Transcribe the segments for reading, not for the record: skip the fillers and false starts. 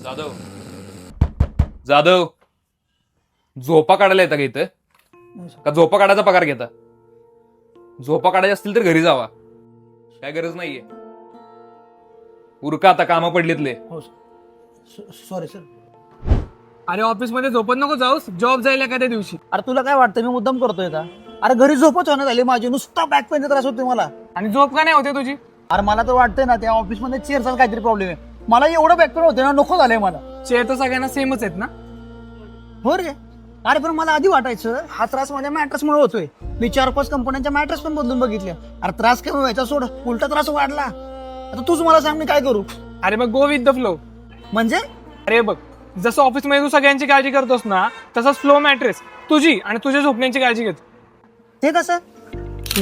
जाधव जाधव झोपा काढायला येता का इथं का झोपा काढायचा पगार घेता? झोपा काढायचे असतील तर घरी जावा, काय गरज नाहीये. उरका आता, कामं पडलीतले. हो सॉरी सर. अरे ऑफिस मध्ये झोपत नको जाऊस, जॉब जाईल एखाद्या दिवशी. अरे तुला काय वाटतं मी मुद्दाम करतोय का? अरे घरी झोपच होण्यात आली माझी, नुसता बॅक पेनचा त्रास होतोय मला. आणि झोप का नाही होते तुझी? अरे मला तर वाटतंय ना त्या ऑफिस मध्ये चेअरचा काहीतरी प्रॉब्लेम आहे. मला एवढं बॅक पेन होते ना, नको झालंय मला. चेअर तर सगळ्यांना सेमच आहेत ना. हो रे. अरे पण मला आधी वाटायचं हा त्रास माझ्या मॅट्रेसमुळे होतोय. मी 4-5 कंपन्यांच्या मॅट्रेस पण बदलून बघितल्या. अरे त्रास कमी व्हायचा सोड, उलटा त्रास वाढला. आता तूच मला सांग मी काय करू? अरे मग गो विथ द फ्लो. म्हणजे अरे बघ, जसं ऑफिस मध्ये तू सगळ्यांची काळजी करतोस ना, तसंच फ्लो मॅट्रेस तुझी आणि तुझ्या झोपण्याची काळजी घेतो. ते कसं?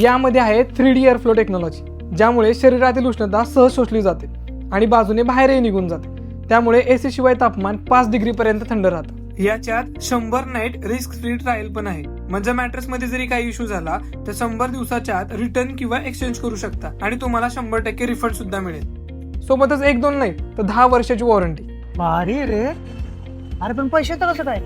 यामध्ये आहे 3D एअर फ्लो टेक्नॉलॉजी, ज्यामुळे शरीरातील उष्णता सहज शोषली जाते आणि बाजूने बाहेरही निघून जाते. त्यामुळे एसी शिवाय तापमान 5 डिग्री पर्यंत थंड राहतं. याच्यात 100 नाईट रिस्क फ्री ट्रायल पण आहे. म्हणजे मॅट्रेस मध्ये जरी काही इश्यू झाला तर 100 दिवसाच्या आत रिटर्न किंवा एक्सचेंज करू शकता आणि तुम्हाला 100% रिफंड सुद्धा मिळेल. सोबतच 1-2 नाही तर 10 वर्षाची वॉरंटी. भारी रे. अरे पण पैशाचं कसं काय?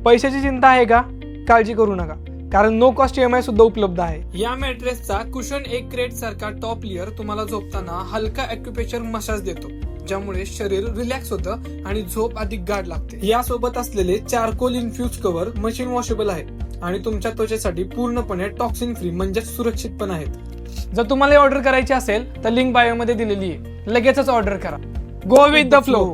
पैशाची चिंता आहे का? काळजी करू नका, कारण नो कॉस्ट EMI सुद्धा उपलब्ध आहे. या मॅट्रेसचा कुशन एक क्रेट सारखा टॉप लेअर तुम्हाला झोपताना हलका ॲक्युप्रेशर मसाज देतो, ज्यामुळे शरीर रिलॅक्स होतं आणि झोप अधिक गाढ लागते. यासोबत असलेले charcoal infuse cover machine washable आहे आणि तुमच्या त्वचेसाठी पूर्णपणे टॉक्सिन फ्री म्हणजे सुरक्षित पण आहेत. जर तुम्हाला ऑर्डर करायची असेल तर लिंक बायो मध्ये दिलेली आहे, लगेचच ऑर्डर करा. Go with the flow.